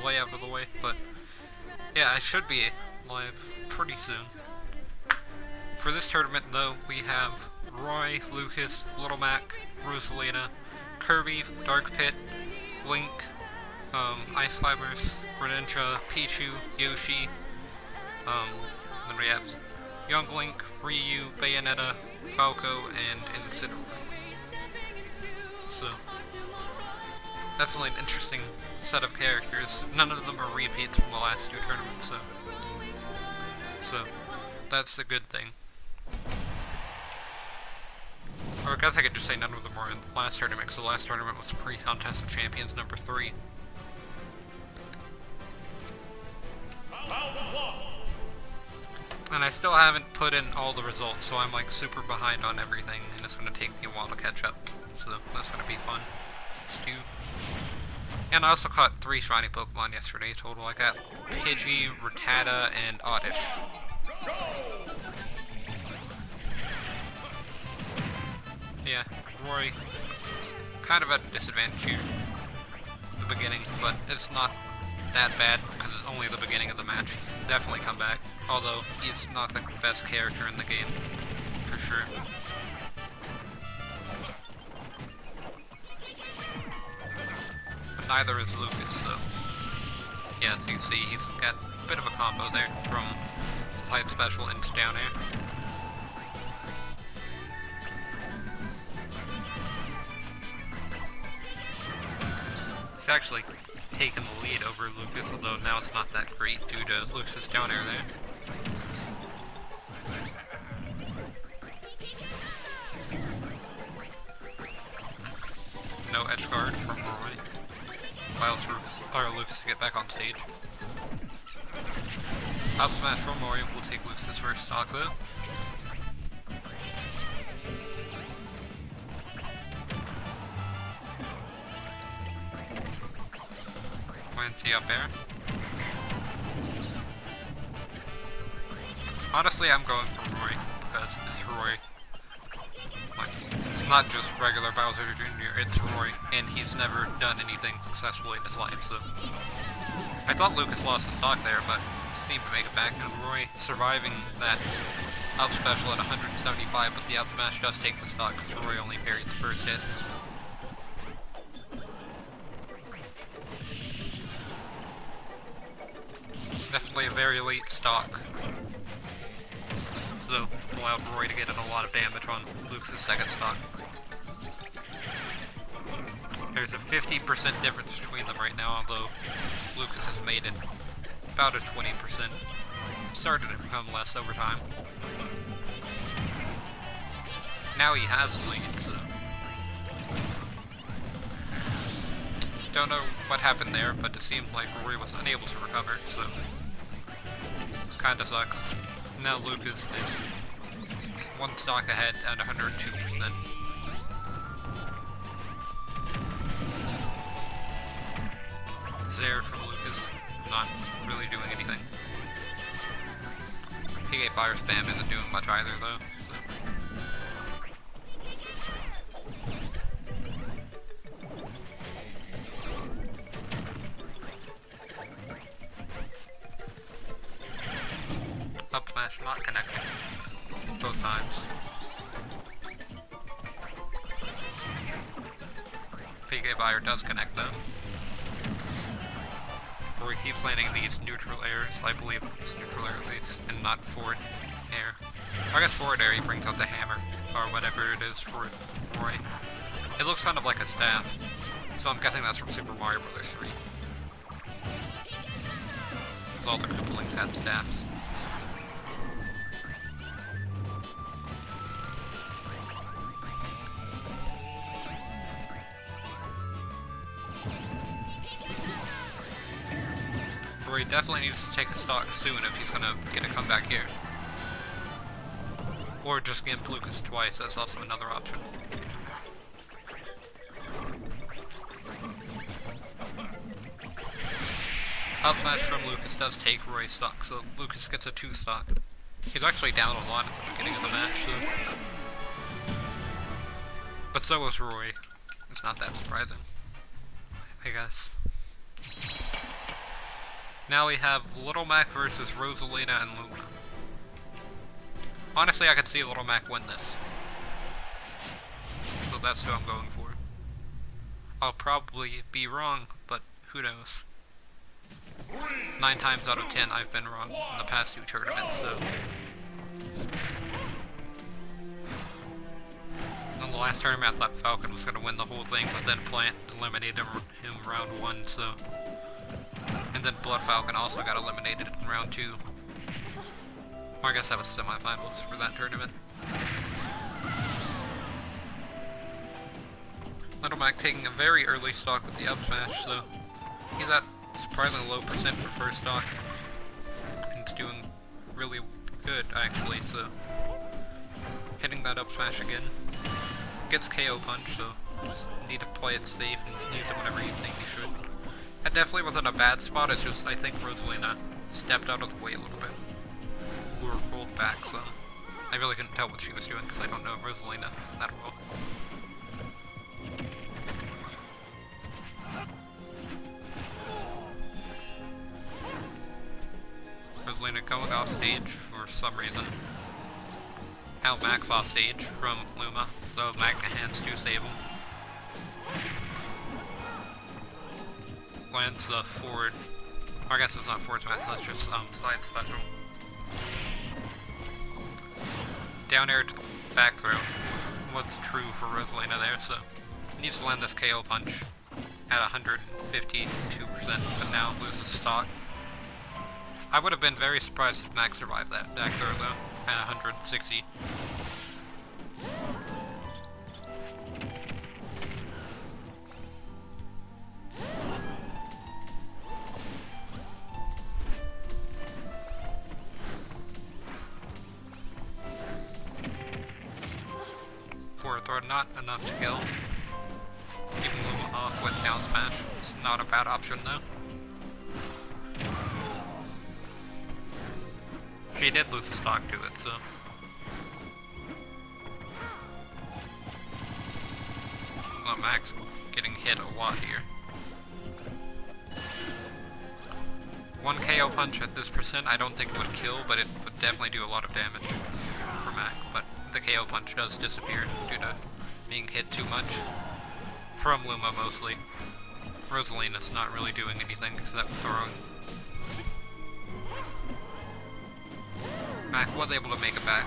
gameplay out of the way, but yeah, I should be live pretty soon. For this tournament, though, we have Rory, Lucas, Little Mac, Rosalina, Kirby, Dark Pit, Link, Ice Climbers, Greninja, Pichu, Yoshi, then we have Youngling, Ryu, Bayonetta, Falco, and Incineroar. So, definitely an interesting set of characters. None of them are repeats from the last two tournaments, so that's a good thing. Or I guess I could just say none of them were in the last tournament, because the last tournament was pre-contest of champions number 3. And I still haven't put in all the results, so I'm like super behind on everything, and it's going to take me a while to catch up. So that's going to be fun. Let's do. And I also caught 3 shiny Pokemon yesterday total. I got Pidgey, Rattata, and Oddish. Yeah, Rory, kind of at a disadvantage here at the beginning, but it's not that bad because it's only the beginning of the match. He can definitely come back, although he's not the best character in the game, for sure. But neither is Lucas, so yeah, as you can see, he's got a bit of a combo there from type special into down air. He's actually taken the lead over Lucas, although now it's not that great due to Lucas' down air there. No edge guard from Rory. Allows Lucas to get back on stage. Up smash from Rory will take Lucas' first stock though. Fancy up air. Honestly, I'm going for Rory because it's Rory. Like, it's not just regular Bowser Jr., it's Rory, and he's never done anything successfully in his life, so. I thought Lucas lost the stock there, but seemed to make it back, and Rory surviving that up special at 175, but the up smash does take the stock because Rory only parried the first hit. Definitely a very late stock, so allowed Rory to get in a lot of damage on Lucas' second stock. There's a 50% difference between them right now, although Lucas has made it about a 20%. Started to become less over time. Now he has the lead, so. Don't know what happened there, but it seemed like Rory was unable to recover, so. Kinda sucks. Now Lucas is 1 stock ahead at 102%. Zare from Lucas, not really doing anything. PK Fire Spam isn't doing much either though, so. Up smash not connecting both times. PK Fire does connect though. Rory keeps landing these neutral airs, I believe it's neutral air at least, and not forward air. I guess forward air he brings out the hammer, or whatever it is for Rory. It looks kind of like a staff, so I'm guessing that's from Super Mario Bros. 3. Because all the Koopalings had staffs. Rory definitely needs to take a stock soon if he's gonna get a comeback here. Or just gimp Lucas twice, that's also another option. Up smash from Lucas does take Rory's stock, so Lucas gets a 2 stock. He's actually down a lot at the beginning of the match, so. But so was Rory. It's not that surprising, I guess. Now we have Little Mac versus Rosalina and Luma. Honestly, I could see Little Mac win this. So that's who I'm going for. I'll probably be wrong, but who knows. 9 times out of 10 I've been wrong in the past 2 tournaments, so... In the last tournament I thought Falcon was going to win the whole thing, but then Plant eliminated him round 1, so... And then Blood Falcon also got eliminated in round 2. Or I guess that was semifinals for that tournament. Little Mac taking a very early stock with the up smash, so he's at surprisingly low percent for first stock. And it's doing really good, actually, so hitting that up smash again. Gets KO punch, so just need to play it safe and use it whenever you think you should. That definitely wasn't a bad spot, it's just I think Rosalina stepped out of the way a little bit. Or rolled back some. I really couldn't tell what she was doing because I don't know Rosalina that well. Rosalina going off stage for some reason. Now Mac's off stage from Luma, so Magna Hands do save him. Lands the forward, or I guess it's not forward smash, that's just side special. Down air to back throw. What's true for Rosalina there, so needs to land this KO punch at 152%, but now loses stock. I would have been very surprised if Max survived that back throw though, at 160. Forward throw, not enough to kill. Keeping Luma off with down smash. It's not a bad option though. She did lose the stock to it, so... Well, Max getting hit a lot here. 1 KO punch at this percent I don't think it would kill, but it would definitely do a lot of damage for Mac. But the KO punch does disappear due to being hit too much. From Luma mostly. Rosalina's not really doing anything except throwing. Mac was able to make it back.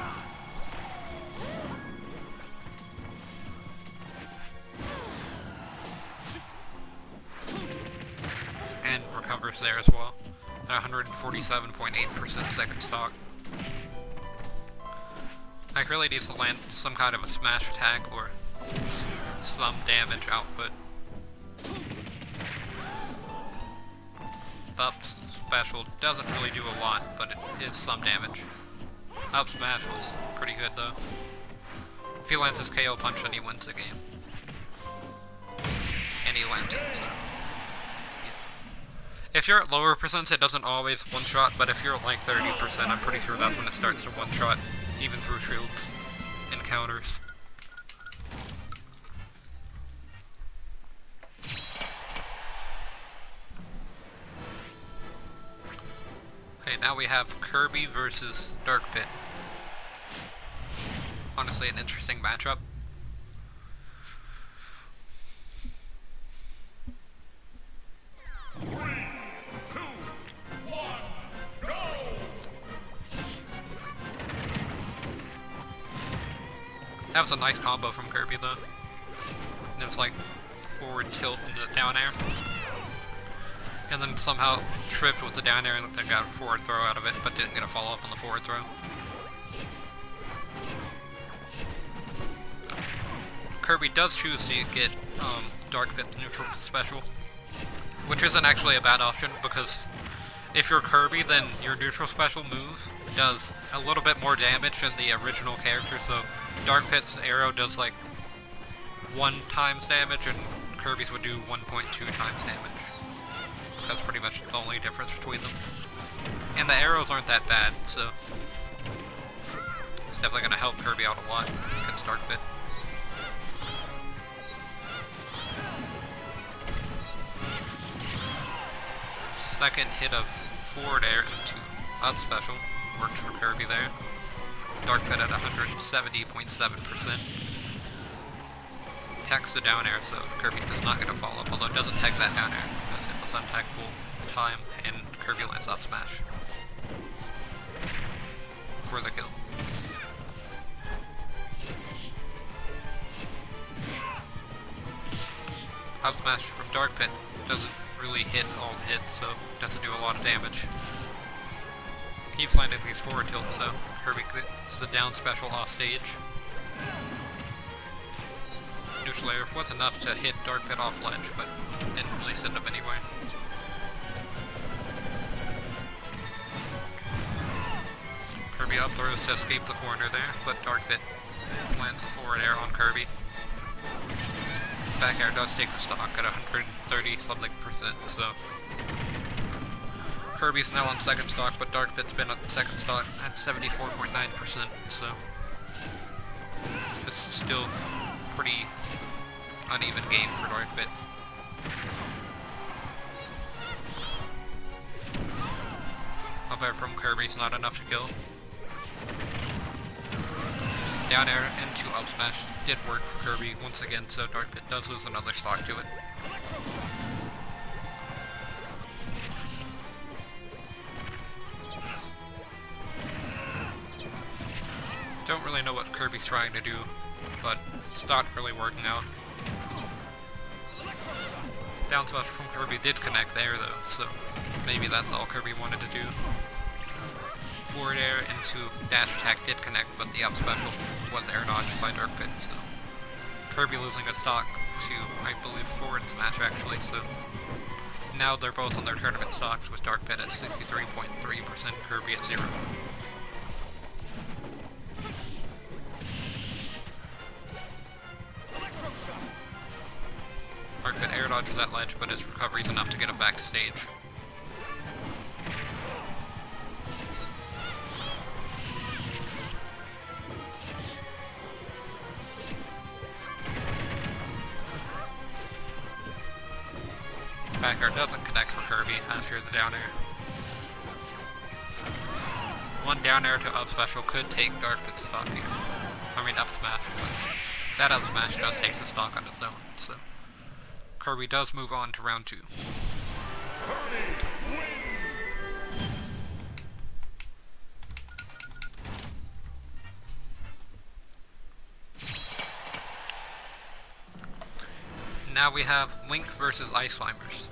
And recovers there as well. At 147.8% second stock. Mac really needs to land some kind of a smash attack or some damage output. The up special doesn't really do a lot, but it is some damage. Up smash was pretty good though. If he lands his KO punch, then he wins the game. And he lands it, so... Yeah. If you're at lower percents, it doesn't always one-shot, but if you're at like 30%, I'm pretty sure that's when it starts to one-shot, even through shields and counters. Okay, now we have Kirby versus Dark Pit. Honestly, an interesting matchup. That was a nice combo from Kirby though. And it was like forward tilt into down air. And then somehow tripped with the down air and then got a forward throw out of it, but didn't get a follow up on the forward throw. Kirby does choose to get Dark Pit neutral special, which isn't actually a bad option because if you're Kirby, then your neutral special move does a little bit more damage than the original character, so Dark Pit's arrow does like 1 times damage and Kirby's would do 1.2 times damage. That's pretty much the only difference between them. And the arrows aren't that bad, so it's definitely going to help Kirby out a lot against Dark Pit. Second hit of forward air into up special. Worked for Kirby there. Dark Pit at 170.7%. Attacks the down air, so Kirby does not get a follow-up, although it doesn't tag that down air because it was untaggable time, and Kirby lands up smash for the kill. Up smash from Dark Pit doesn't really hit all the hits, so doesn't do a lot of damage. Keeps landing these forward tilts, so Kirby gets the down special off stage. Neutral air was enough to hit Dark Pit off ledge, but didn't really send him anyway. Kirby up throws to escape the corner there, but Dark Pit lands a forward air on Kirby. Back air does take the stock at 130 something %, so Kirby's now on second stock, but Dark Pit's been on second stock at 74.9%, so this is still pretty uneven game for Dark Pit. Up air from Kirby's not enough to kill. Down air into up smash did work for Kirby once again, so Dark Pit does lose another stock to it. Don't really know what Kirby's trying to do, but it's not really working out. Down smash from Kirby did connect there though, so maybe that's all Kirby wanted to do. Forward air into dash attack did connect, but the up special was air dodged by Dark Pit, so Kirby losing a stock to, I believe, forward smash actually, so now they're both on their tournament stocks with Dark Pit at 63.3%, Kirby at 0. Dark Pit air dodges that ledge, but his recovery is enough to get him back to stage. Back air doesn't connect for Kirby after the down air. One down air to up special could take Dark Pit's stock here. I mean up smash, but that up smash does take the stock on its own, so Kirby does move on to round 2. Now we have Link versus Ice Climbers.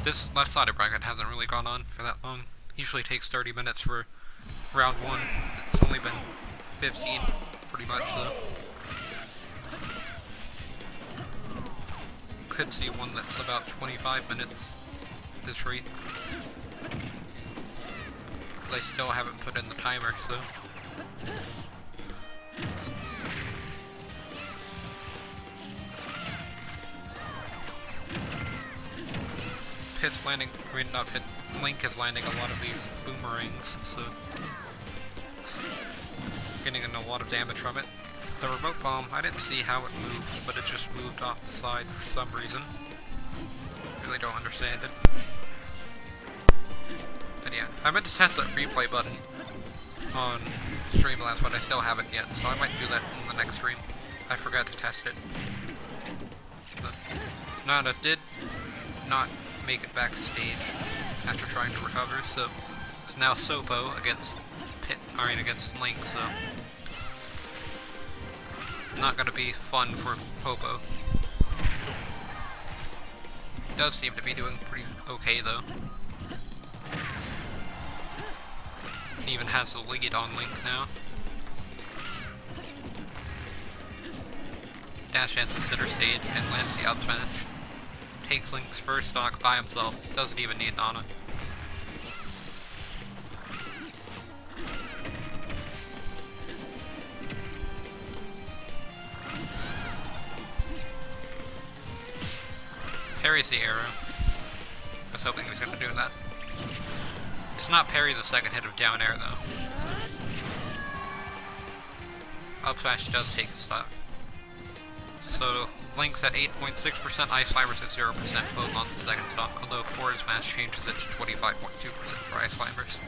This left-sided bracket hasn't really gone on for that long. Usually takes 30 minutes for round 1. It's only been 15, pretty much, though. Could see one that's about 25 minutes at this rate. They still haven't put in the timer, so Pit's landing, I mean not Pit, Link is landing a lot of these boomerangs, so getting in a lot of damage from it. The remote bomb, I didn't see how it moves, but it just moved off the side for some reason. Really don't understand it. But yeah, I meant to test that replay button on Streamlabs, but I still haven't yet, so I might do that in the next stream. I forgot to test it. But Nana did not make it back to stage after trying to recover, so it's now Sopo against against Link, so it's not gonna be fun for Popo. He does seem to be doing pretty okay though. He even has the lead on Link now. Dash ends the center stage and lands the up smash. Takes Link's first stock by himself, doesn't even need Nana. Parries the arrow. I was hoping he was going to do that. It's not parry the second hit of down air though. Up smash does take a stock. So Link's at 8.6%, Ice Climbers at 0%, both on the second stock, although Forward Smash changes it to 25.2% for Ice Climbers.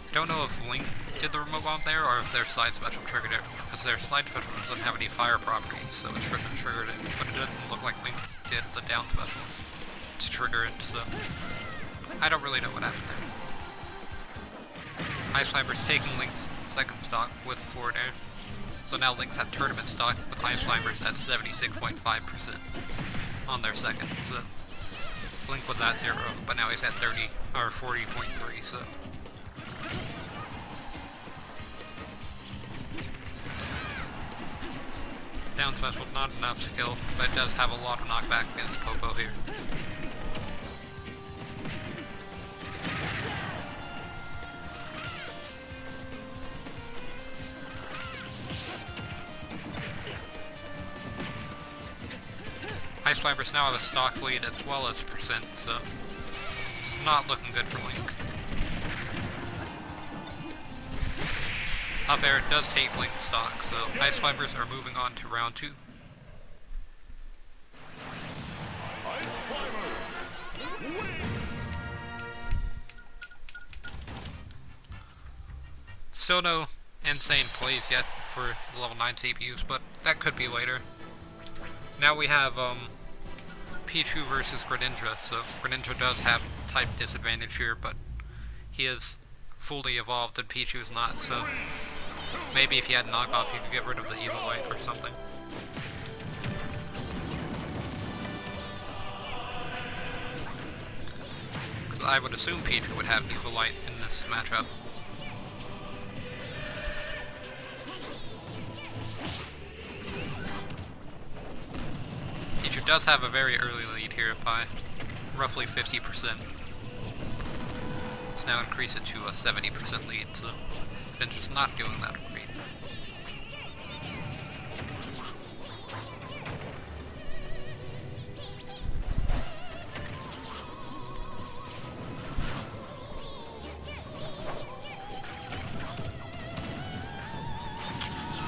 I don't know if Link did the remote bomb there, or if their slide special triggered it, because their slide special doesn't have any fire properties, so it shouldn't have triggered it, but it didn't look like Link did the down special to trigger it, so I don't really know what happened there. Ice Climbers taking Link's second stock with forward air, so now Link's at tournament stock with Ice Climbers at 76.5% on their second, so Link was at 0, but now he's at 30, or 40.3, so down special, not enough to kill, but it does have a lot of knockback against Popo here. Ice Climbers now have a stock lead as well as percent, so it's not looking good for Link. Up air does take Link stock, so Ice Climbers are moving on to round 2. Still no insane plays yet for level 9 CPUs, but that could be later. Now we have Pichu versus Greninja, so Greninja does have type disadvantage here, but he is fully evolved and Pichu is not, so maybe if he had knockoff, you could get rid of the Evil Light or something. Because I would assume Pichu would have Evil Light in this matchup. Pichu does have a very early lead here by roughly 50%. Let's now increase it to a 70% lead, so Greninja's not doing that great.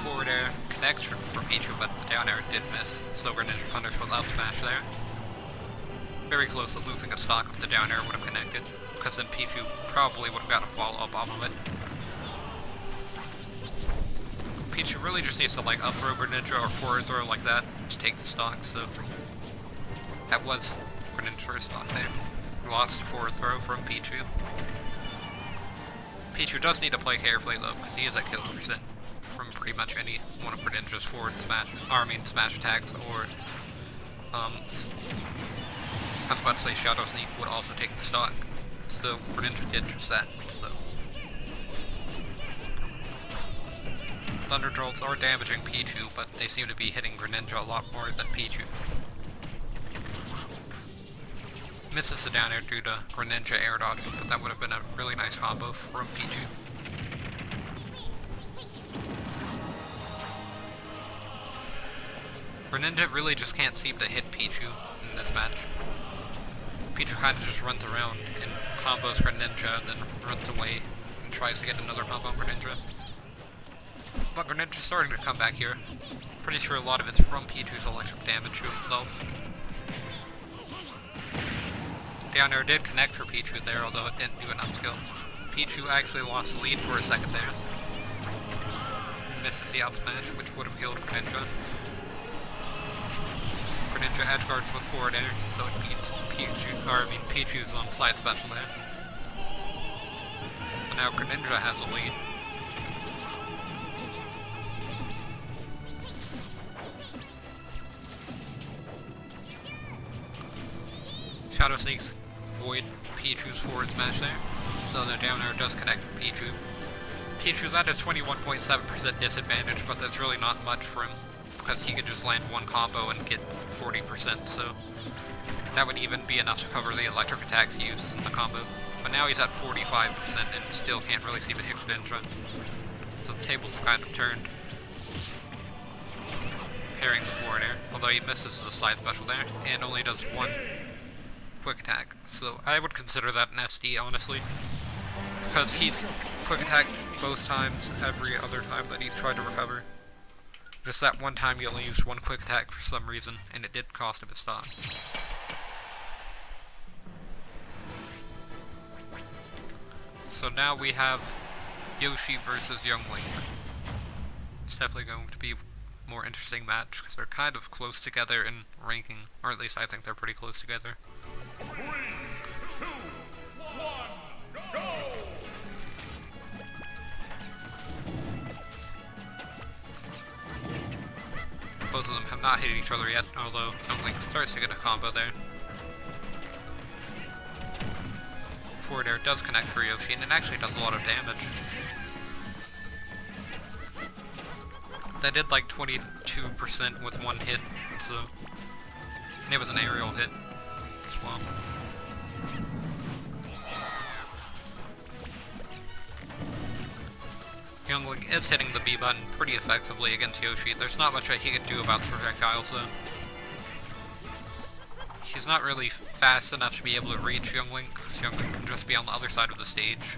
Forward air connects for Pichu, but the down air did miss, so Greninja punish with up smash there. Very close to losing a stock if the down air would have connected, because then Pichu probably would have got a follow-up off of it. Pichu really just needs to like up throw Greninja or forward throw like that to take the stock, so that was Greninja's first stock there. Lost a forward throw from Pichu. Pichu does need to play carefully though, because he is at kill percent from pretty much any one of Greninja's forward smash, smash attacks, or I was about to say Shadow Sneak would also take the stock. So Greninja did just that, so Thunder Jolts are damaging Pichu, but they seem to be hitting Greninja a lot more than Pichu. Misses the down air due to Greninja air dodge, but that would have been a really nice combo from Pichu. Greninja really just can't seem to hit Pichu in this match. Pichu kind of just runs around and combos Greninja and then runs away and tries to get another combo on Greninja. But Greninja's starting to come back here. Pretty sure a lot of it's from Pichu's electric damage to himself. Down air did connect for Pichu there, although it didn't do enough to kill. Pichu actually lost the lead for a second there. And misses the up smash, which would have killed Greninja. Greninja edge guards with forward air, so it beats Pichu's side special there. But now Greninja has a lead. Shadow Sneaks avoid Pichu's forward smash there, though the down air does connect for Pichu. Pichu's at a 21.7% disadvantage, but that's really not much for him, because he could just land one combo and get 40%, so that would even be enough to cover the electric attacks he uses in the combo. But now he's at 45% and still can't really seem to hit Greninja, so the tables have kind of turned. Parrying the forward air, although he misses the side special there, and only does one quick attack, so I would consider that an SD, honestly, because he's quick attacked both times, every other time that he's tried to recover. Just that one time he only used one quick attack for some reason, and it did cost him a stock. So now we have Yoshi versus Youngling. It's definitely going to be a more interesting match, because they're kind of close together in ranking, or at least I think they're pretty close together. 3, 2, 1, go! Both of them have not hit each other yet, although Youngling starts to get a combo there. Forward air does connect for Yoshi, and it actually does a lot of damage. That did like 22% with one hit, so... And it was an aerial hit as well. Youngling is hitting the B button pretty effectively against Yoshi. There's not much that he can do about the projectiles though. He's not really fast enough to be able to reach Youngling, because Youngling can just be on the other side of the stage.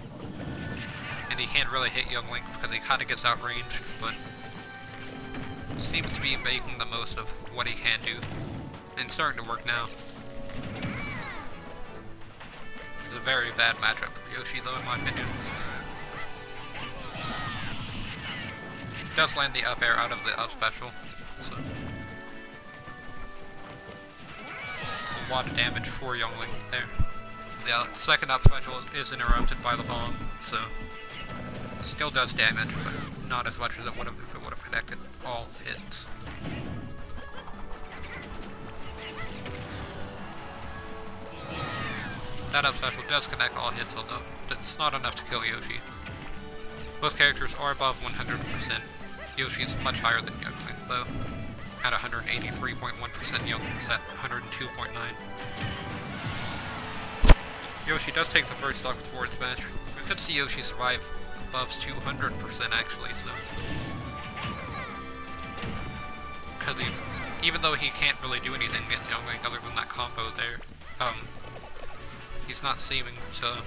And he can't really hit Youngling because he kind of gets outranged, but seems to be making the most of what he can do. And it's starting to work now. It's a very bad matchup for Yoshi though, in my opinion. Does land the up air out of the up special, so it's a lot of damage for Youngling there. The second up special is interrupted by the bomb, so it still does damage, but not as much as it would have if it would have connected all hits. That up special does connect all hits, although it's not enough to kill Yoshi. Both characters are above 100%. Yoshi is much higher than Youngling, though, at 183.1%, Youngling's at 102.9. Yoshi does take the first stock with forward smash. We could see Yoshi survive above 200% actually, so... Because even though he can't really do anything against Youngling other than that combo there, he's not seeming to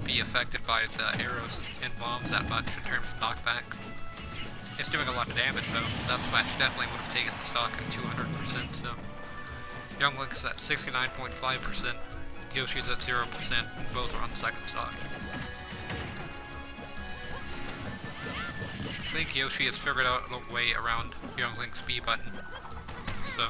be affected by the arrows and bombs that much in terms of knockback. It's doing a lot of damage though. That smash definitely would have taken the stock at 200%, so... Youngling's at 69.5%, Yoshi's at 0%, and both are on the second stock. I think Yoshi has figured out a way around Youngling's B button, so...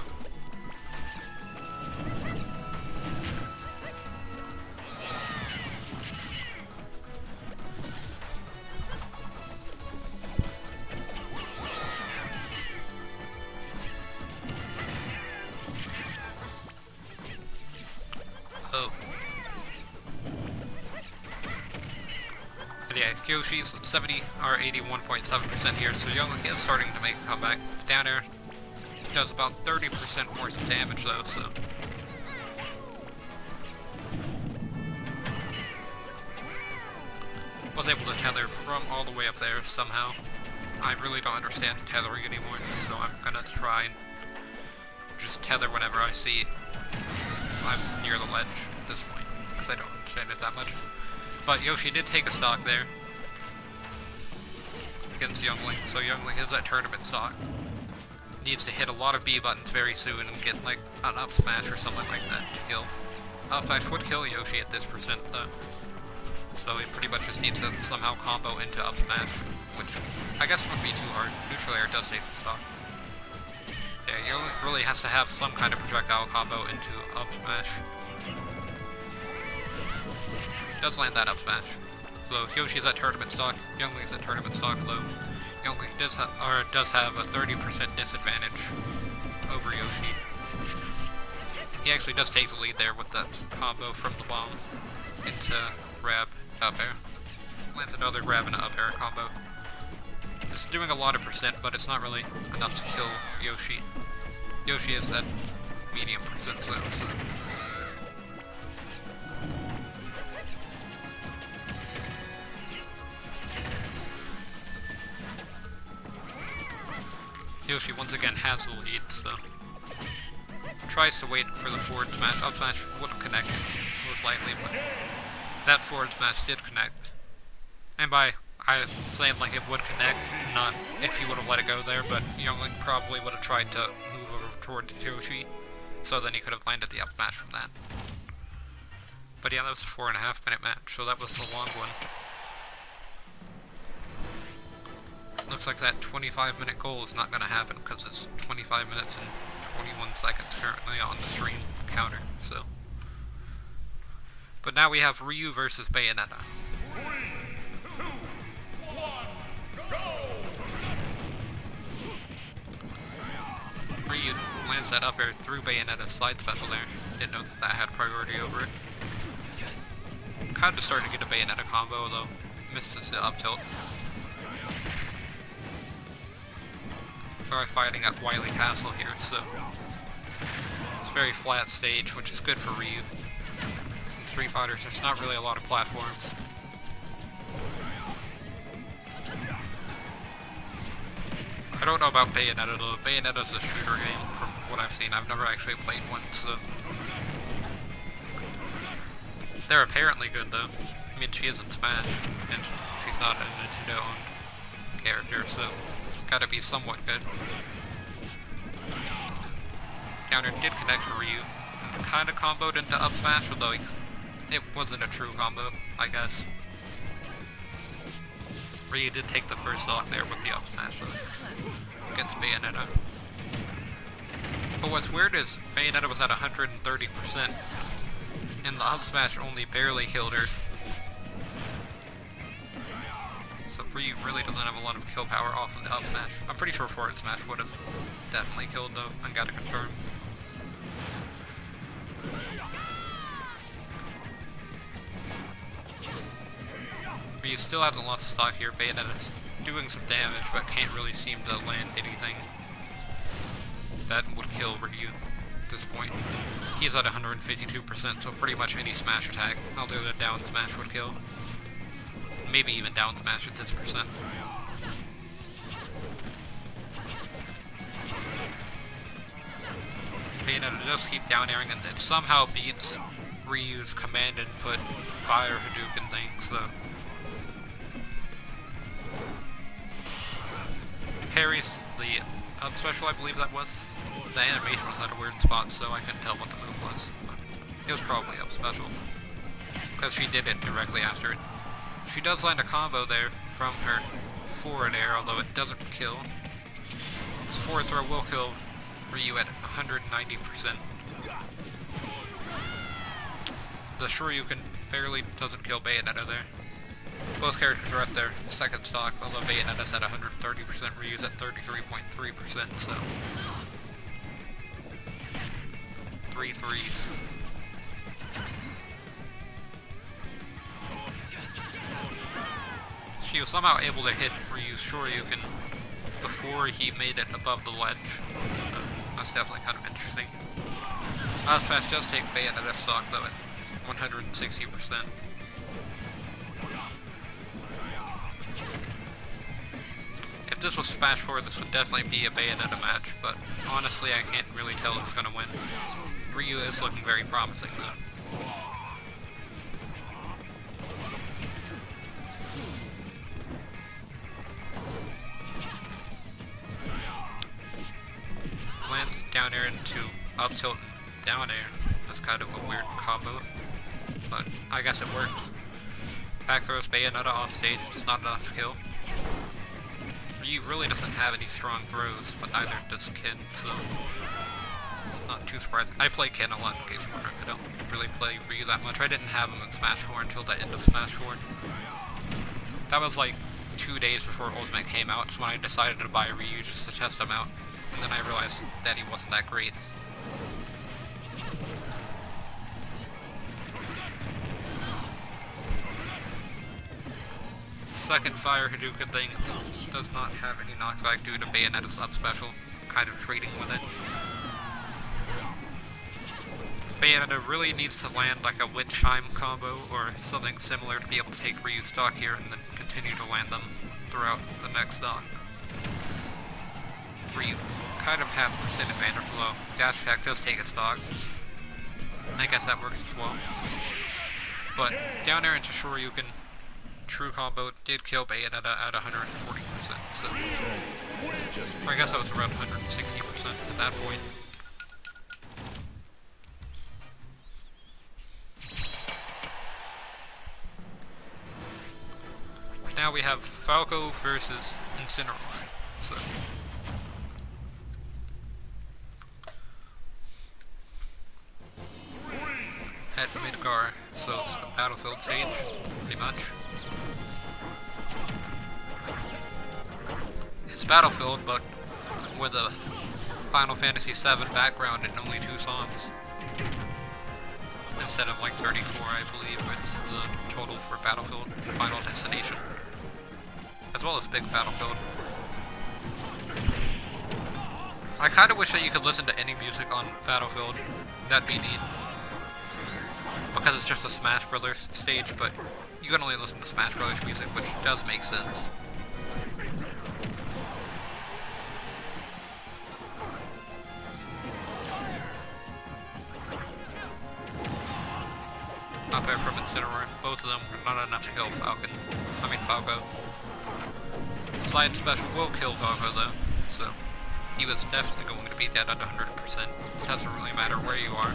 Oh. But yeah, Yoshi's 70 or 81.7% here, so Youngling is starting to make a comeback. Down air does about 30% more damage though, so... Was able to tether from all the way up there somehow. I really don't understand tethering anymore, so I'm gonna try and just tether whenever I see I'm near the ledge at this point, because I don't understand it that much. But Yoshi did take a stock there against Youngling, so Youngling is at tournament stock. Needs to hit a lot of B buttons very soon and get like an up smash or something like that to kill. Up smash would kill Yoshi at this percent though, so he pretty much just needs to somehow combo into up smash, which I guess wouldn't be too hard. Neutral air does take the stock. Yeah, Youngling really has to have some kind of projectile combo into up smash. Does land that up smash. So Yoshi's at tournament stock, Youngling's at tournament stock though. Youngling does have a 30% disadvantage over Yoshi. He actually does take the lead there with that combo from the bomb into grab, up air. Lands another grab and up air combo. It's doing a lot of percent, but it's not really enough to kill Yoshi. Yoshi is at medium percent, so... Yoshi once again has the lead, so... Tries to wait for the forward smash. Up smash would have connected, most likely, but... That forward smash did connect. And by, I was saying like it would connect, not if he would have let it go there, but Youngling probably would have tried to move over towards Yoshi, so then he could have landed the up smash from that. But yeah, that was a 4.5 minute match, so that was a long one. Looks like that 25-minute goal is not going to happen because it's 25 minutes and 21 seconds currently on the stream counter, so. But now we have Ryu versus Bayonetta. 3, 2, 1, go! Ryu lands that up air through Bayonetta's side special there. Didn't know that that had priority over it. Kind of starting to get a Bayonetta combo, though misses the up tilt. We're fighting at Wily Castle here, so it's a very flat stage, which is good for Ryu. In Street Fighters, there's not really a lot of platforms. I don't know about Bayonetta though. Bayonetta's a shooter game from what I've seen. I've never actually played one, so. They're apparently good though. I mean, she is in Smash, and she's not a Nintendo-owned character, so it's gotta be somewhat good. Counter did connect to Ryu. Kinda comboed into up smash, although it wasn't a true combo, I guess. Ryu did take the first stock there with the up smash against Bayonetta. But what's weird is Bayonetta was at 130%, and the up smash only barely killed her. So Ryu really doesn't have a lot of kill power off of the up smash. I'm pretty sure forward smash would have definitely killed though, I gotta confirm. Ryu still hasn't lost stock here. Bayonetta's doing some damage, but can't really seem to land anything that would kill Ryu at this point. He's at 152%, so pretty much any smash attack, other than down smash, would kill. Maybe even down smash at this percent. Bayonetta does keep down airing, and it somehow beats Ryu's command input fire Hadouken thing, so. Parries the up special, I believe that was. The animation was at a weird spot, so I couldn't tell what the move was. But it was probably up special, because she did it directly after it. She does land a combo there from her forward air, although it doesn't kill. This forward throw will kill Ryu at 190%. The Shoryuken barely doesn't kill Bayonetta there. Both characters are at their second stock, although Bayonetta's at 130%, Ryu's at 33.3%, so. 3 threes. She was somehow able to hit Ryu's Shoryuken before he made it above the ledge, so that's definitely kind of interesting. Last pass does take Bayonetta stock though at 160%. If this was Smash 4, this would definitely be a Bayonetta match, but honestly I can't really tell who's gonna win. Ryu is looking very promising though. Lands down air into up tilt and down air. That's kind of a weird combo, but I guess it worked. Back throws Bayonetta off stage, it's not enough to kill. Ryu really doesn't have any strong throws, but neither does Ken, so it's not too surprising. I play Ken a lot in Game 4, I don't really play Ryu that much. I didn't have him in Smash 4 until the end of Smash 4. That was like 2 days before Ultimate came out, so when I decided to buy Ryu just to test him out. And then I realized that he wasn't that great. Second fire Hadouken thing does not have any knockback due to Bayonetta's up special, kind of trading with it. Bayonetta really needs to land like a Witch Chime combo or something similar to be able to take Ryu's stock here and then continue to land them throughout the next stock. Ryu kind of has percent advantage low. Dash attack does take a stock. I guess that works as well. But down air into Shoryuken true combo did kill Bayonetta at 140%, so I guess that was around 160% at that point. Now we have Falco versus Incineroar. So at Midgar, so it's a battlefield stage, pretty much. It's battlefield, but with a Final Fantasy VII background and only 2 songs. Instead of like 34, I believe, with the total for Battlefield and Final Destination. As well as Big Battlefield. I kinda wish that you could listen to any music on Battlefield. That'd be neat. Because it's just a Smash Brothers stage, but you can only listen to Smash Brothers music, which does make sense. Up air from Incineroar. Both of them are not enough to kill Falco. Slide special will kill Falco though, so he was definitely going to beat that at 100%. Doesn't really matter where you are.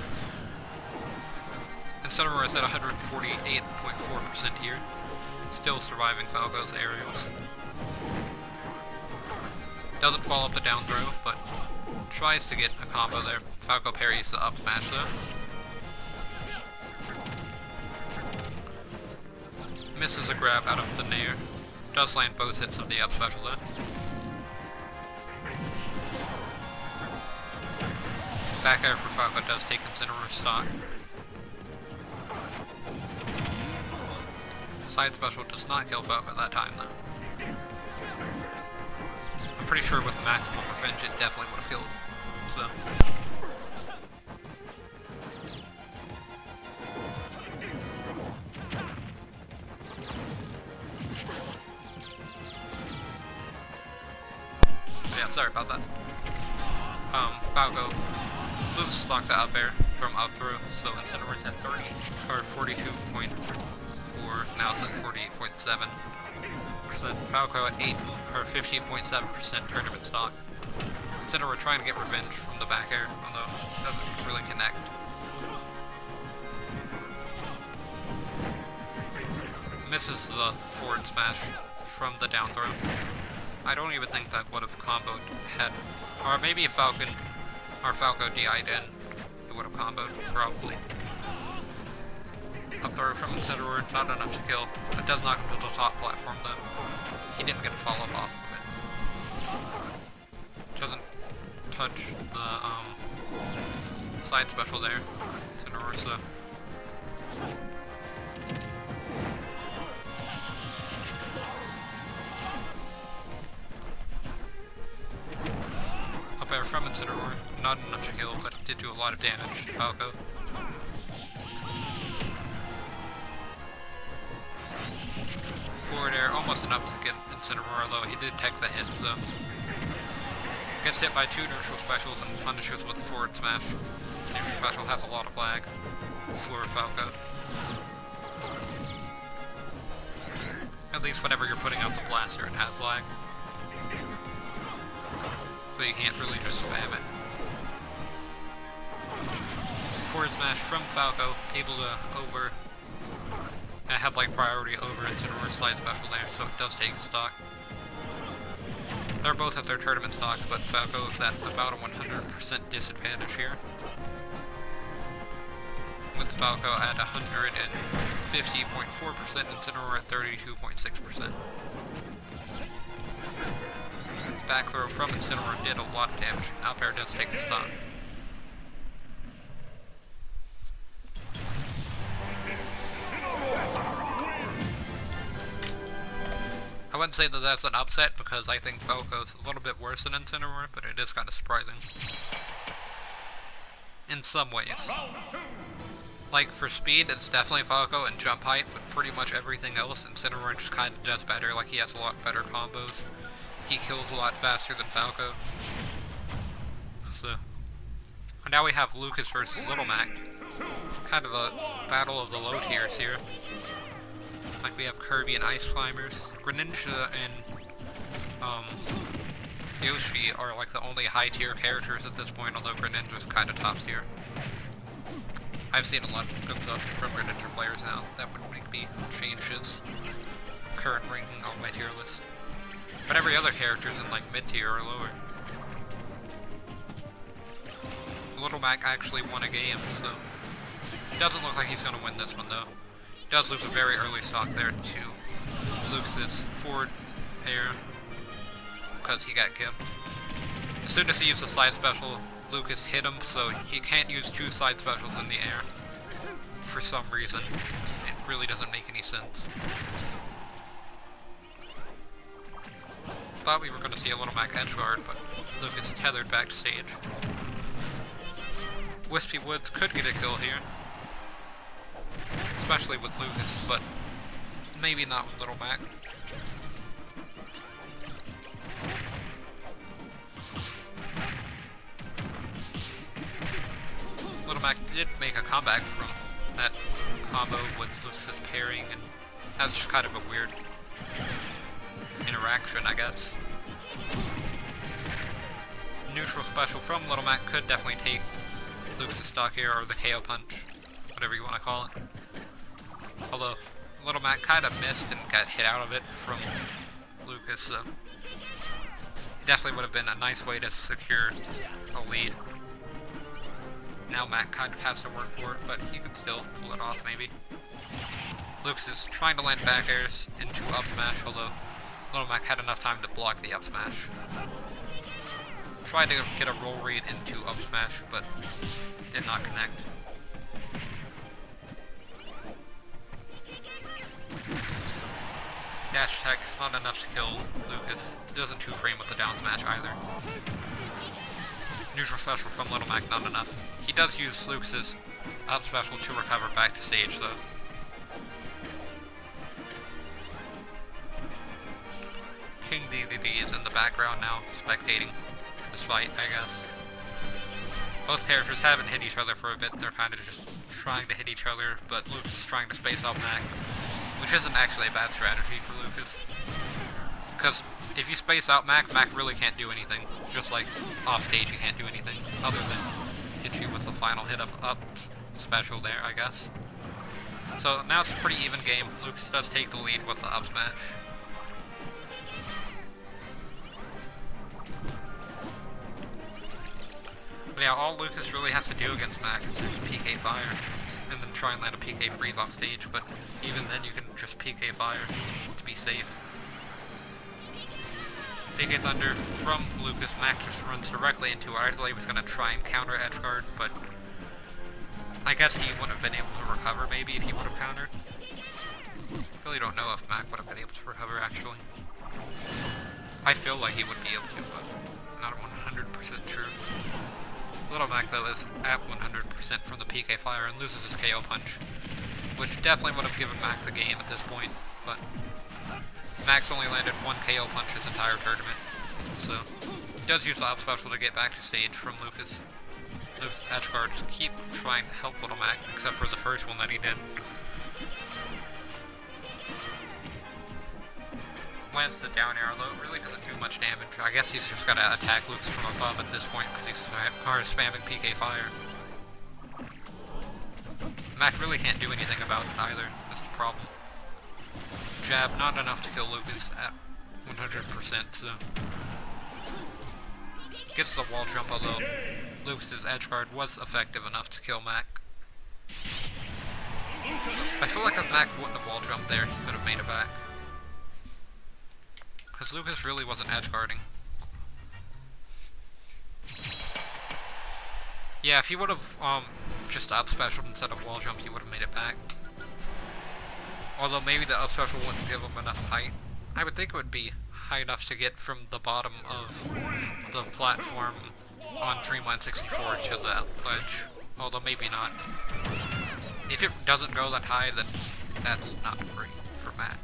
Incineroar is at 148.4% here, still surviving Falco's aerials. Doesn't follow up the down throw, but tries to get a combo there. Falco parries the up smash though. Misses a grab out of the nair. Does land both hits of the up special though. Back air for Falco does take Incineroar's stock. Side special does not kill Falco that time though. I'm pretty sure with maximum revenge it definitely would have killed. So yeah, sorry about that. Falco loses stock to up air from up throw, so Incineroar's at 30 or 42.4. Now it's at 48.7%. Falco at 8 or 15.7% tournament stock. Incineroar trying to get revenge from the back air, although it doesn't really connect. Misses the forward smash from the down throw. I don't even think that would have comboed had, or maybe if Falcon or Falco DI'd in, it would have comboed, probably. Up throw from Incineroar, not enough to kill. It does knock him to the top platform though. He didn't get a follow-up off of it. Doesn't touch the side special there. Incineroar, so. Up air from Incineroar, not enough to kill, but it did do a lot of damage to Falco. Forward air, almost enough to get Incineroar, although he did tech the hits though. Gets hit by 2 neutral specials and punishes with the forward smash. Neutral special has a lot of lag for Falco. At least whenever you're putting out the blaster, it has lag. So you can't really just spam it. Forward smash from Falco, able to over. I had like priority over Incineroar's slide special there, so it does take stock. They're both at their tournament stocks, but Falco is at about a 100% disadvantage here. With Falco at 150.4%, Incineroar at 32.6%. Back throw from Incineroar did a lot of damage, and up air does take the stock. I wouldn't say that that's an upset because I think Falco's a little bit worse than Incineroar, but it is kind of surprising. In some ways. Like, for speed, it's definitely Falco and jump height, but pretty much everything else, Incineroar just kind of does better. Like, he has a lot better combos. He kills a lot faster than Falco. So, and now we have Lucas versus Little Mac. Kind of a battle of the low tiers here. Like we have Kirby and Ice Climbers. Greninja and Yoshi are like the only high tier characters at this point, although Greninja's kind of top tier. I've seen a lot of good stuff from Greninja players now that would make me change his current ranking on my tier list. But every other character's in like mid tier or lower. Little Mac actually won a game, so it doesn't look like he's going to win this one though. He does lose a very early stock there to Lux's forward air because he got gimped. As soon as he used the side special, Lucas hit him, so he can't use two side specials in the air for some reason. It really doesn't make any sense. Thought we were going to see a Little Mac edge guard, but Lucas tethered back to stage. Wispy Woods could get a kill here, especially with Lucas, but maybe not with Little Mac. Little Mac did make a comeback from that combo with Lucas's parrying, and that's just kind of a weird interaction, I guess. Neutral special from Little Mac could definitely take Lucas's stock here, or the KO punch, whatever you want to call it. Although, Little Mac kind of missed and got hit out of it from Lucas, so it definitely would have been a nice way to secure a lead. Now Mac kind of has to work for it, but he could still pull it off, maybe. Lucas is trying to land back airs into up smash, although Little Mac had enough time to block the up smash. Tried to get a roll read into up smash, but did not connect. Dash attack is not enough to kill Lucas. Doesn't two frame with the down smash either. Neutral special from Little Mac, not enough. He does use Lucas's up special to recover back to stage though. King DDD is in the background now, spectating this fight, I guess. Both characters haven't hit each other for a bit. They're kind of just trying to hit each other, but Lucas is trying to space out Mac, which isn't actually a bad strategy for Lucas. Because if you space out Mac, Mac really can't do anything. Just like off stage, he can't do anything other than hit you with the final hit of up special there, I guess. So now it's a pretty even game. Lucas does take the lead with the up smash. But yeah, all Lucas really has to do against Mac is just PK Fire, and then try and land a PK Freeze off stage, but even then you can just PK Fire to be safe. PK Thunder from Lucas, Mac just runs directly into it. I thought he was going to try and counter edge guard, but I guess he wouldn't have been able to recover maybe if he would have countered. Really don't know if Mac would have been able to recover actually. I feel like he would be able to, but not 100% sure. Little Mac though is at 100% from the PK Fire and loses his KO punch, which definitely would have given Mac the game at this point, but Mac's only landed one KO punch his entire tournament, so he does use the up special to get back to stage from Lucas. Lucas edge guards keep trying to help Little Mac, except for the first one that he did. Lands the down arrow, though it really doesn't do much damage. I guess he's just got to attack Lucas from above at this point because he's spamming PK Fire. Mac really can't do anything about it either. That's the problem. Jab, not enough to kill Lucas at 100%, so gets the wall jump, although Lucas's edge guard was effective enough to kill Mac. I feel like if Mac wouldn't have wall jumped there, he could have made it back. Because Lucas really wasn't edge guarding. Yeah, if he would have just up special instead of wall jump, he would have made it back. Although maybe the up special wouldn't give him enough height. I would think it would be high enough to get from the bottom of the platform on Dreamland 64 to the ledge. Although maybe not. If it doesn't go that high, then that's not great for Mac.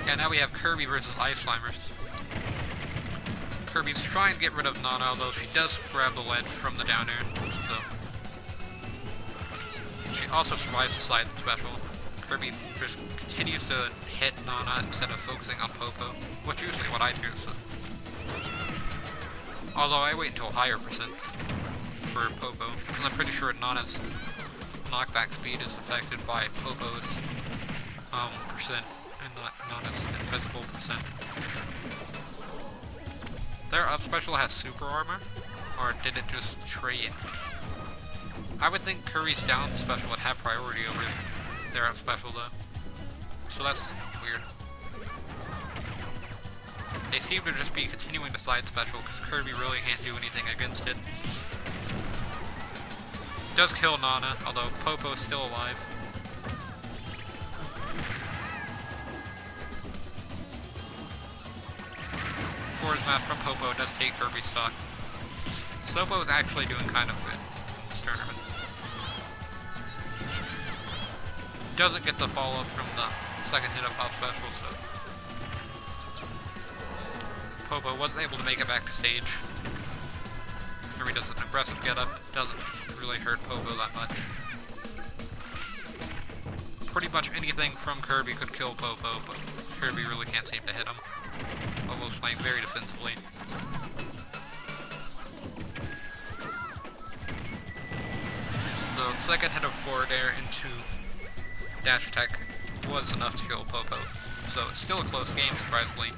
Yeah, now we have Kirby versus Ice Climbers. Kirby's trying to get rid of Nana, although she does grab the ledge from the down air, so she also survives the side special. Kirby just continues to hit Nana instead of focusing on Popo, which is usually what I do, so. Although I wait until higher percents for Popo, because I'm pretty sure Nana's knockback speed is affected by Popo's percent, and not Nana's invisible percent. Their up special has super armor, or did it just trade? I would think Kirby's down special would have priority over their up special though. So that's weird. They seem to just be continuing the side special because Kirby really can't do anything against it. Does kill Nana, although Popo's still alive. Forward smash from Popo does take Kirby's stock. Sopo is actually doing kind of good this tournament. Doesn't get the follow-up from the second hit of up special, so Popo wasn't able to make it back to stage. Kirby does an aggressive get up, doesn't really hurt Popo that much. Pretty much anything from Kirby could kill Popo, but Kirby really can't seem to hit him. Popo's playing very defensively. The second hit of forward air into dash attack was enough to kill Popo, so it's still a close game surprisingly,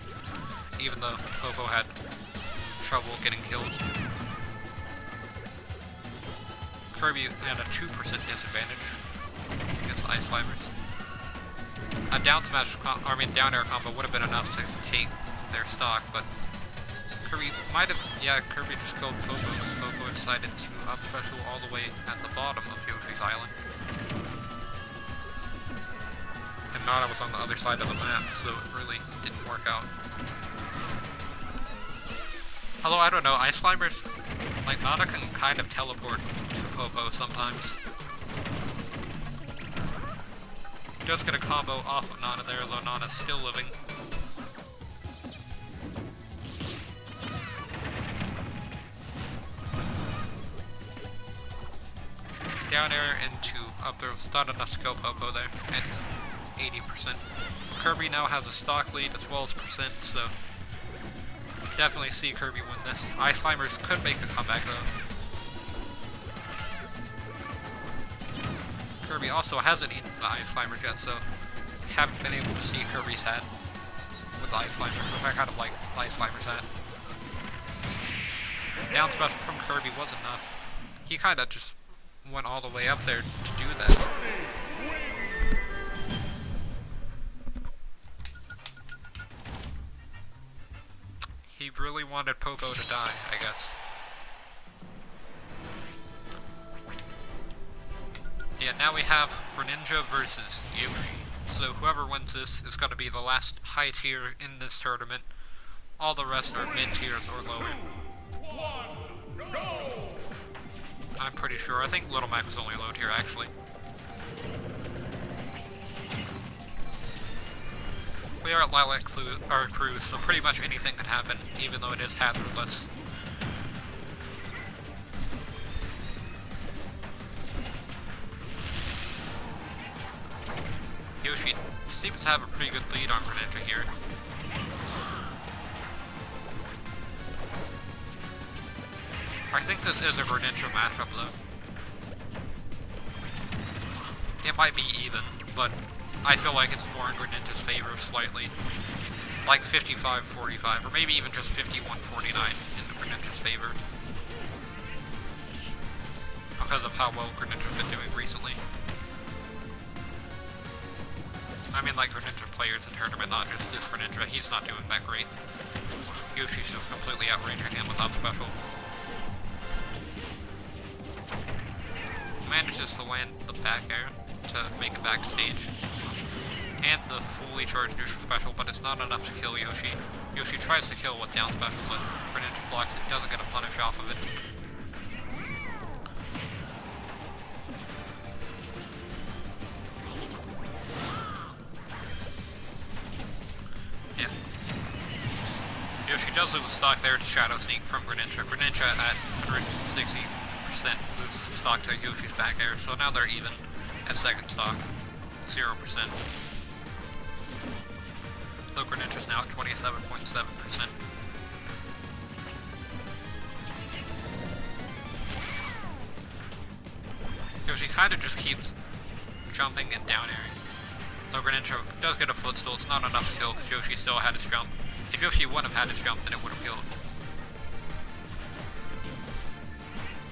even though Popo had trouble getting killed. Kirby had a 2% disadvantage against Ice Climbers. A down smash, down air combo would have been enough to take their stock, but Kirby might have, Kirby just killed Popo because Popo decided to up special all the way at the bottom of Yoshi's Island. And Nana was on the other side of the map, so it really didn't work out. Although, I don't know, Ice Climbers, like, Nana can kind of teleport to Popo sometimes. He does get a combo off of Nana there, though Nana's still living. Down air into up there was not enough to kill Popo there, at 80%. Kirby now has a stock lead as well as percent, so definitely see Kirby win this. Ice Climbers could make a comeback though. Kirby also hasn't eaten the Ice Climbers yet, so haven't been able to see Kirby's hat with the Ice Climbers, which I kind of like the Ice Climbers hat. Down special from Kirby was enough. He kind of just went all the way up there to do that. He really wanted Popo to die, I guess. Yeah, now we have Greninja versus Yoshi. So whoever wins this is going to be the last high tier in this tournament. All the rest are mid tiers or lower. I'm pretty sure. I think Little Mac was only low tier, actually. We are at Lilac Cruise, so pretty much anything can happen, even though it is hazardless. Yoshi seems to have a pretty good lead on Greninja here. I think this is a Greninja matchup though. It might be even, but I feel like it's more in Greninja's favor slightly. Like 55-45, or maybe even just 51-49 in Greninja's favor. Because of how well Greninja's been doing recently. I mean, like Greninja players in tournament, not just this Greninja, he's not doing that great. Yoshi's just completely outranging him with up special. Manages to land the back air to make it backstage. And the fully charged neutral special, but it's not enough to kill Yoshi. Yoshi tries to kill with down special, but Greninja blocks it, doesn't get a punish off of it. Yeah. Yoshi does lose the stock there to Shadow Sneak from Greninja. Greninja at 160% loses the stock to Yoshi's back air, so now they're even. at second stock, 0%. Though Greninja's now at 27.7%. Yoshi kind of just keeps jumping and down airing. Though Greninja does get a footstool, it's not enough to kill because Yoshi still had his jump. If Yoshi wouldn't have had his jump, then it would have killed.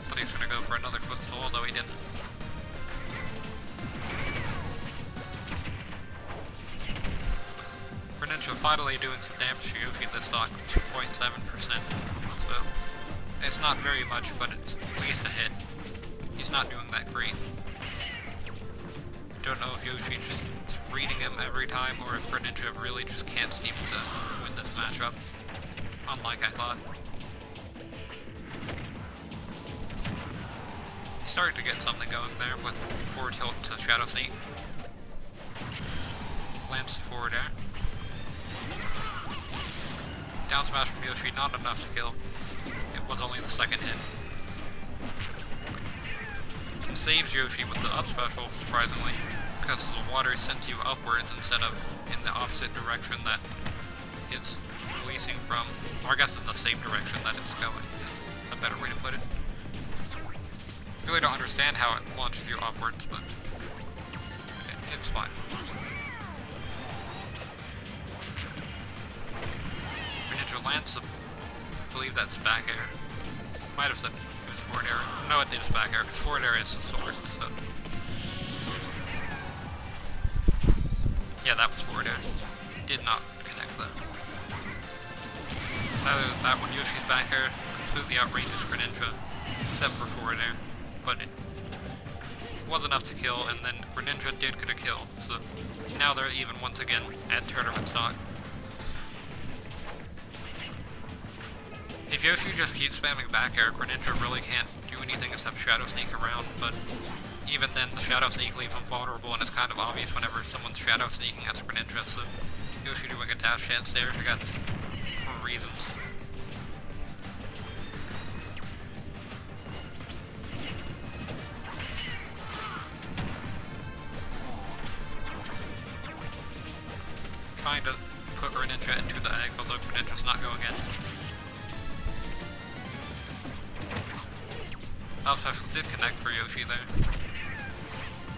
But he's gonna go for another footstool, although he didn't. Greninja finally doing some damage to Yoshi this stock, 2.7%. So, it's not very much, but it's at least a hit. He's not doing that great. Don't know if Yoshi just reading him every time, or if Greninja really just can't seem to win this matchup, unlike I thought. He started to get something going there with forward tilt to Shadow Sneak. Lands forward air. Down smash from Yoshi, not enough to kill. It was only the second hit. It saves Yoshi with the up special, surprisingly, because the water sends you upwards instead of in the opposite direction that it's releasing from, or I guess in the same direction that it's going. A better way to put it. I really don't understand how it launches you upwards, but it's fine. Greninja lands, I believe that's back air. Might have said it was forward air. No, it is back air, because forward air is sword, so. Yeah, that was forward air. Did not connect though. Other than that one, Yoshi's back air completely outranges Greninja, except for forward air. But it was enough to kill, and then Greninja did get a kill, so now they're even once again at tournament stock. If Yoshi just keeps spamming back air, Greninja really can't do anything except Shadow Sneak around, but even then the Shadow Sneak leaves him vulnerable, and it's kind of obvious whenever someone's Shadow Sneaking at Greninja, so Yoshi doing a dash chance there, I guess, for reasons. Trying to put Greninja into the egg, although Greninja's not going in. Up special did connect for Yoshi there.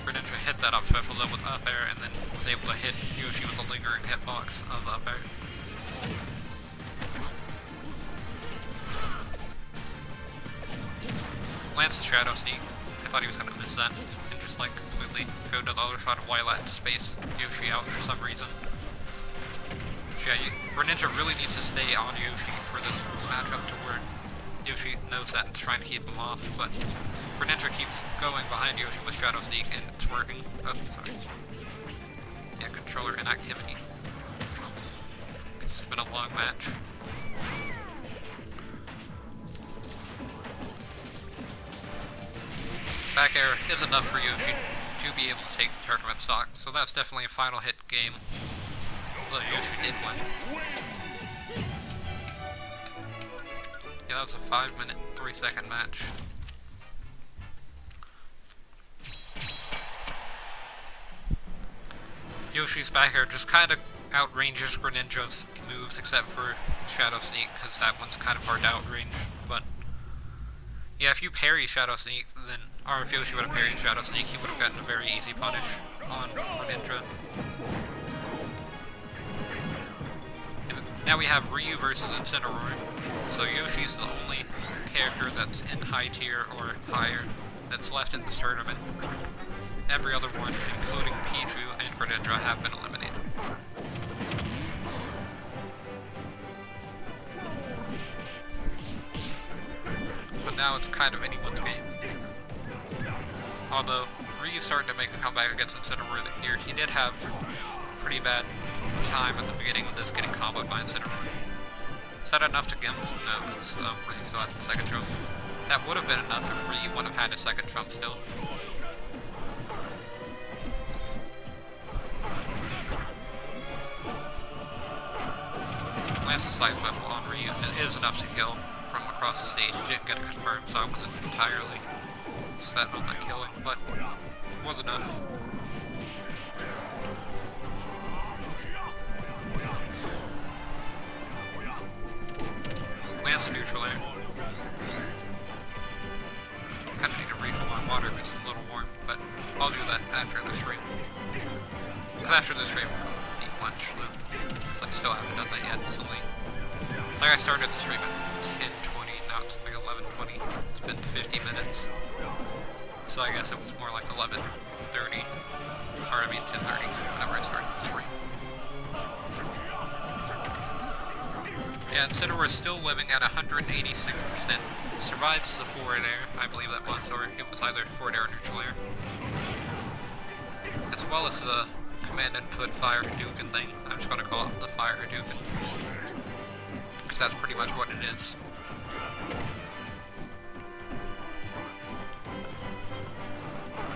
Greninja hit that up special though with up air, and then was able to hit Yoshi with a lingering hitbox of up air. Lands the Shadow Sneak. I thought he was gonna miss that, and just like completely go to the other side of Wylat to space Yoshi out for some reason. Yeah, Greninja really needs to stay on Yoshi for this matchup to work. Yoshi knows that and is trying to keep him off, but Greninja keeps going behind Yoshi with Shadow Sneak, and it's working. Oh, sorry. Yeah, controller inactivity. It's been a long match. Back air is enough for Yoshi to be able to take the tournament stock, so that's definitely a final hit game. Although Yoshi did win. Yeah, that was a 5-minute, 3-second match. Yoshi's back air just kind of outranges Greninja's moves, except for Shadow Sneak, because that one's kind of hard to outrange. But yeah, if you parry Shadow Sneak, then, or if Yoshi would have parried Shadow Sneak, he would have gotten a very easy punish on Greninja. Now we have Ryu versus Incineroar. So Yoshi's the only character that's in high tier or higher that's left in this tournament. Every other one, including Pichu and Greninja, have been eliminated. So now it's kind of anyone's game. Although Ryu's starting to make a comeback against Incineroar here. He did have pretty bad time at the beginning of this getting comboed by Incineroar. Is that enough to get him? No, because Ryu still had the second jump. That would have been enough if Ryu wouldn't have had his second jump still. Lance the side special on Ryu is enough to kill from across the stage. He didn't get it confirmed, so I wasn't entirely set on that killing, but was enough. Lands a neutral air. Kinda need to refill my water because it's a little warm, but I'll do that after the stream. Because after the stream, I'll eat lunch, so I still haven't done that yet. It's only, like, I started the stream at 10:20, now it's like 11:20. It's been 50 minutes. So I guess it was more like 11:30, or I mean 10:30, whenever I started the stream. Yeah, Incineroar is still living at 186%. Survives the forward air, I believe that was, or it was either forward air or neutral air. As well as the command input fire Hadouken thing. I'm just gonna call it the fire Hadouken. Because that's pretty much what it is.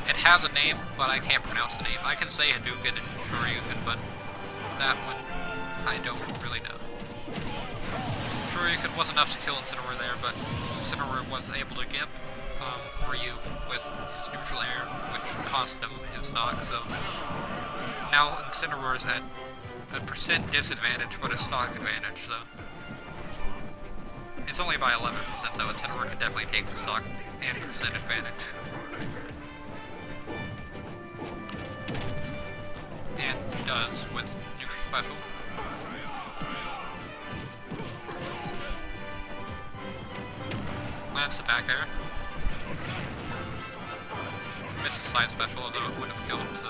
It has a name, but I can't pronounce the name. I can say Hadouken and Shoryuken, but that one, I don't really know. Shoryuken was enough to kill Incineroar there, but Incineroar was able to get Ryu with his neutral air, which cost him his stock, so now Incineroar's at a percent disadvantage, but a stock advantage, so it's only by 11% though. Incineroar could definitely take the stock and percent advantage. And does with neutral special. Lands the back air. Misses side special, although it would have killed, so.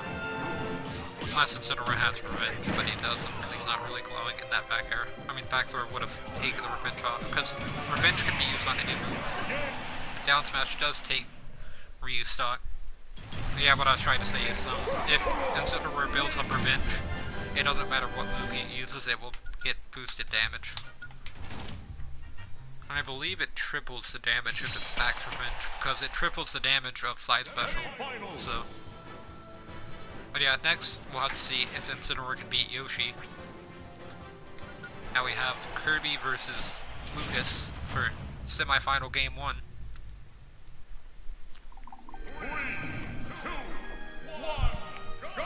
Unless Incineroar has revenge, but he doesn't, because he's not really glowing in that back air. I mean, back throw would have taken the revenge off, because revenge can be used on any move. Down smash does take Ryu stock. But yeah, what I was trying to say is, if Incineroar builds up revenge, it doesn't matter what move he uses, it will get boosted damage. I believe it triples the damage if it's max revenge, because it triples the damage of side special, so. But yeah, next we'll have to see if Incineroar can beat Yoshi. Now we have Kirby versus Lucas for semi-final game 1. 3, 2, 1, go!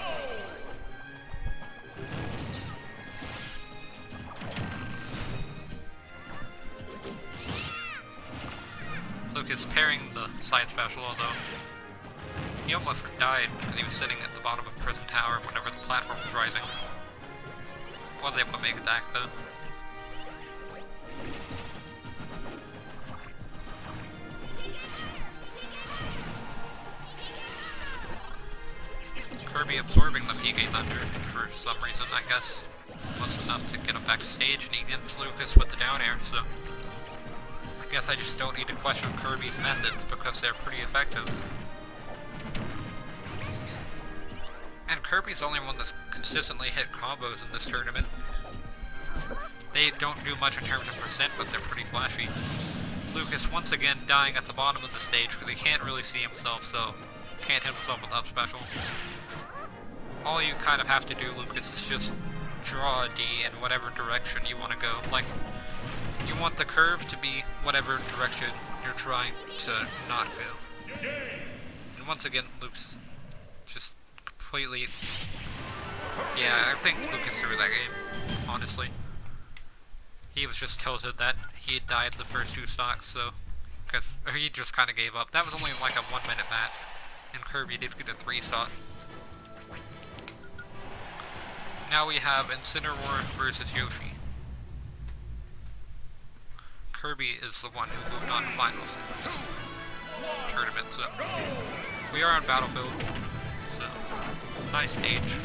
Lucas parrying the side special, although he almost died because he was sitting at the bottom of Prison Tower whenever the platform was rising. Was able to make it back though. Kirby absorbing the PK Thunder for some reason, I guess, was enough to get him back to stage, and he gets Lucas with the down air, so I guess I just don't need to question Kirby's methods because they're pretty effective. And Kirby's the only one that's consistently hit combos in this tournament. They don't do much in terms of percent, but they're pretty flashy. Lucas once again dying at the bottom of the stage because he can't really see himself, so can't hit himself with up special. All you kind of have to do, Lucas, is just draw a D in whatever direction you want to go. Like, you want the curve to be whatever direction you're trying to not go. And once again, Luke's just completely... Yeah, I think Lucas threw that game, honestly. He was just tilted that he had died the first 2 stocks, so... Or he just kind of gave up. That was only like a 1-minute match, and Kirby did get a 3 stock. Now we have Incineroar versus Yoshi. Kirby is the one who moved on to finals in this tournament, so we are on Battlefield, so nice stage.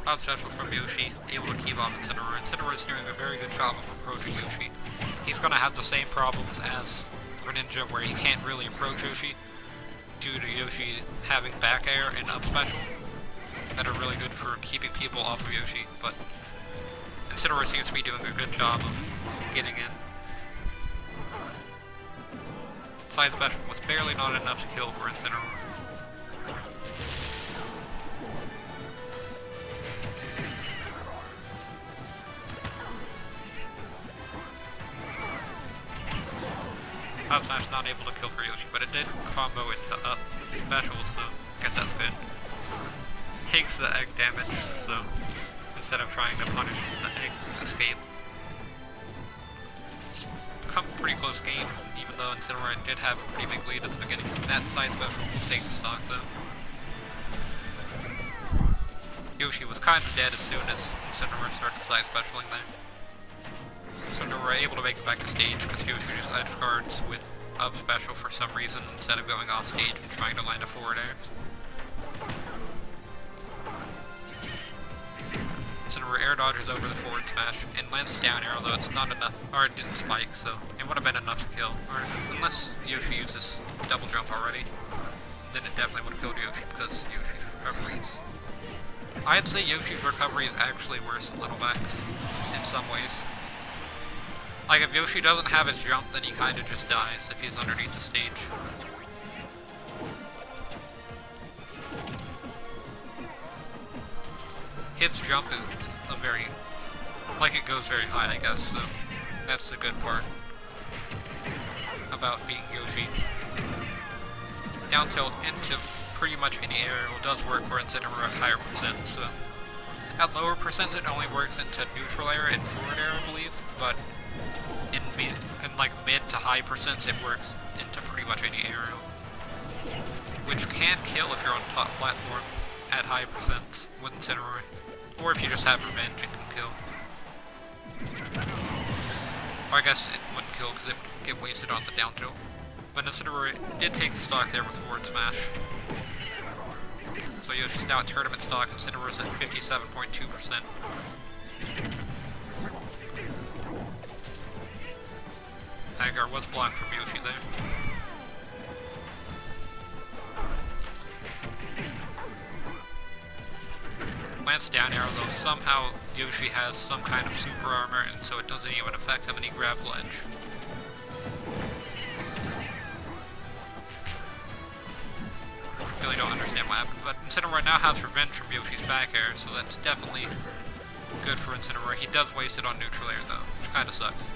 Top special from Yoshi, able to keep off Incineroar. Incineroar is doing a very good job of approaching Yoshi. He's going to have the same problems as Greninja, where he can't really approach Yoshi due to Yoshi having back air and up special that are really good for keeping people off of Yoshi, but Incineroar seems to be doing a good job of getting in. Side special was barely not enough to kill for Incineroar. Up smash not able to kill for Yoshi, but it did combo into up special, so I guess that's good. Takes the egg damage, so instead of trying to punish the egg escape. It's become a pretty close game, even though Incineroar did have a pretty big lead at the beginning. That side special will take the stock though. Yoshi was kind of dead as soon as Incineroar started side specialing there. So we were able to make it back to stage because Yoshi just edge guards with up special for some reason instead of going off stage and trying to land a forward air. Incineroar air dodges over the forward smash and lands a down arrow, though it's not enough, or it didn't spike, so it would have been enough to kill. Or unless Yoshi uses double jump already, then it definitely would have killed Yoshi because Yoshi's recovery is... I'd say Yoshi's recovery is actually worse than Little Mac's in some ways. Like, if Yoshi doesn't have his jump, then he kind of just dies if he's underneath the stage. His jump is a very... like, it goes very high, I guess, so that's the good part about being Yoshi. Down tilt into pretty much any aerial does work for Incineroar at higher percent, so... At lower percents, it only works into neutral air and forward air, I believe, but... in like mid to high percents, it works into pretty much any aerial, which can kill if you're on top platform at high percents with Incineroar, or if you just have revenge, it can kill. Or I guess it wouldn't kill because it would get wasted on the down tilt. But Incineroar did take the stock there with forward smash. So Yoshi's now at tournament stock, Incineroar's at 57.2%. Hagar was blocked from Yoshi there. Lance down arrow, though somehow Yoshi has some kind of super armor, and so it doesn't even affect him, and he grabs ledge. Really don't understand what happened, but Incineroar now has revenge from Yoshi's back air, so that's definitely good for Incineroar. He does waste it on neutral air, though, which kind of sucks.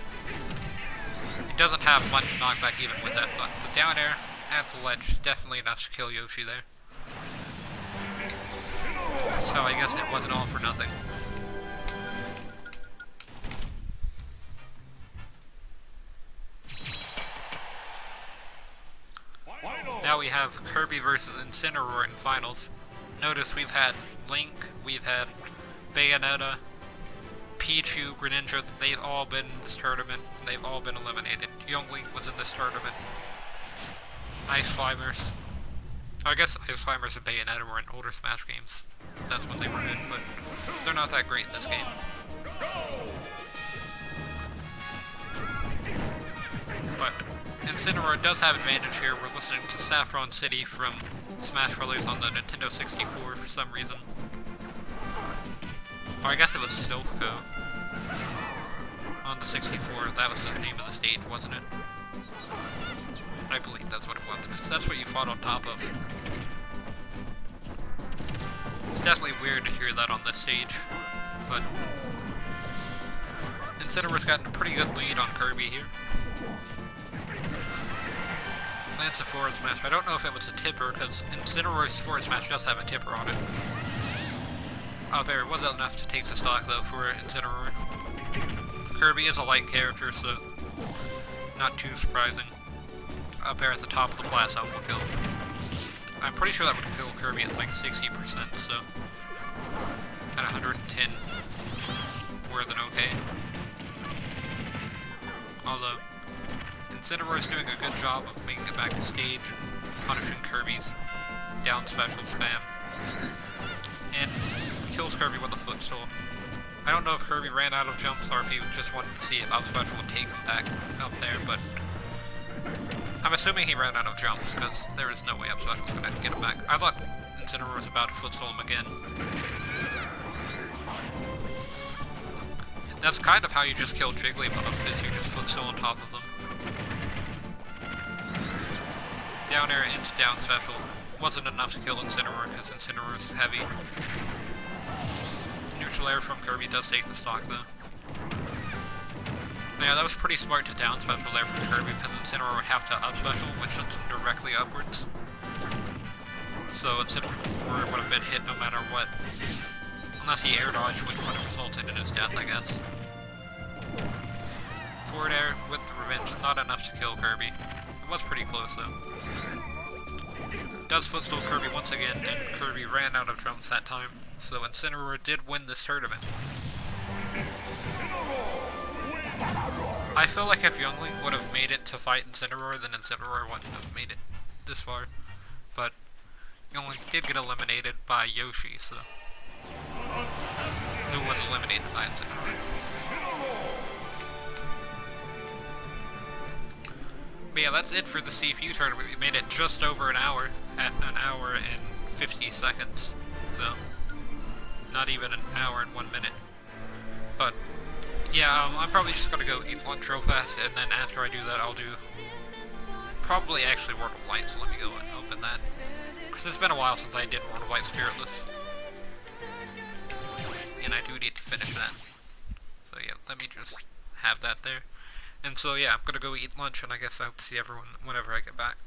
He doesn't have much knockback even with that, but the down air at the ledge definitely enough to kill Yoshi there. So I guess it wasn't all for nothing. Now we have Kirby versus Incineroar in finals. Notice we've had Link, we've had Bayonetta, Pichu, Greninja, they've all been in this tournament, and they've all been eliminated. Youngling was in this tournament. Ice Climbers. I guess Ice Climbers and Bayonetta were in older Smash games. That's when they were in, but they're not that great in this game. But Incineroar does have advantage here. We're listening to Saffron City from Smash Bros. On the Nintendo 64 for some reason. Or I guess it was Silphco on the 64. That was the name of the stage, wasn't it? I believe that's what it was, because that's what you fought on top of. It's definitely weird to hear that on this stage, but Incineroar's gotten a pretty good lead on Kirby here. Lance a forward smash. I don't know if it was a tipper, because Incineroar's forward smash does have a tipper on it. Oh, there, it wasn't enough to take the stock, though, for Incineroar. Kirby is a light character, so not too surprising. Up there at the top of the platform will kill. I'm pretty sure that would kill Kirby at like 60%, so at 110, more than okay. Although, Incineroar's doing a good job of making it back to stage and punishing Kirby's down special spam. And kills Kirby with a footstool. I don't know if Kirby ran out of jumps or if he just wanted to see if up special would take him back up there, but I'm assuming he ran out of jumps, because there is no way up special was going to get him back. I thought Incineroar was about to footstool him again. That's kind of how you just kill Jigglypuff, is you just footstool on top of them. Down air into down special wasn't enough to kill Incineroar, because Incineroar is heavy. Neutral air from Kirby does take the stock, though. Yeah, that was pretty smart to down special there from Kirby, because Incineroar would have to up special, which sends him directly upwards. So Incineroar would have been hit no matter what. Unless he air dodged, which would have resulted in his death, I guess. Forward air with the revenge, not enough to kill Kirby. It was pretty close though. Does footstool Kirby once again, and Kirby ran out of drums that time. So Incineroar did win this tournament. I feel like if Youngling would have made it to fight Incineroar, then Incineroar wouldn't have made it this far. But Youngling did get eliminated by Yoshi, so... who was eliminated by Incineroar. But yeah, that's it for the CPU tournament. We made it just over an hour, at an hour and 50 seconds. So, not even an hour and 1 minute. But, yeah, I'm probably just gonna go eat lunch real fast, and then after I do that, I'll do probably actually World of Light, so let me go and open that. Because it's been a while since I did World of Light Spiritless. And I do need to finish that. So yeah, let me just have that there. And so yeah, I'm gonna go eat lunch, and I guess I'll see everyone whenever I get back.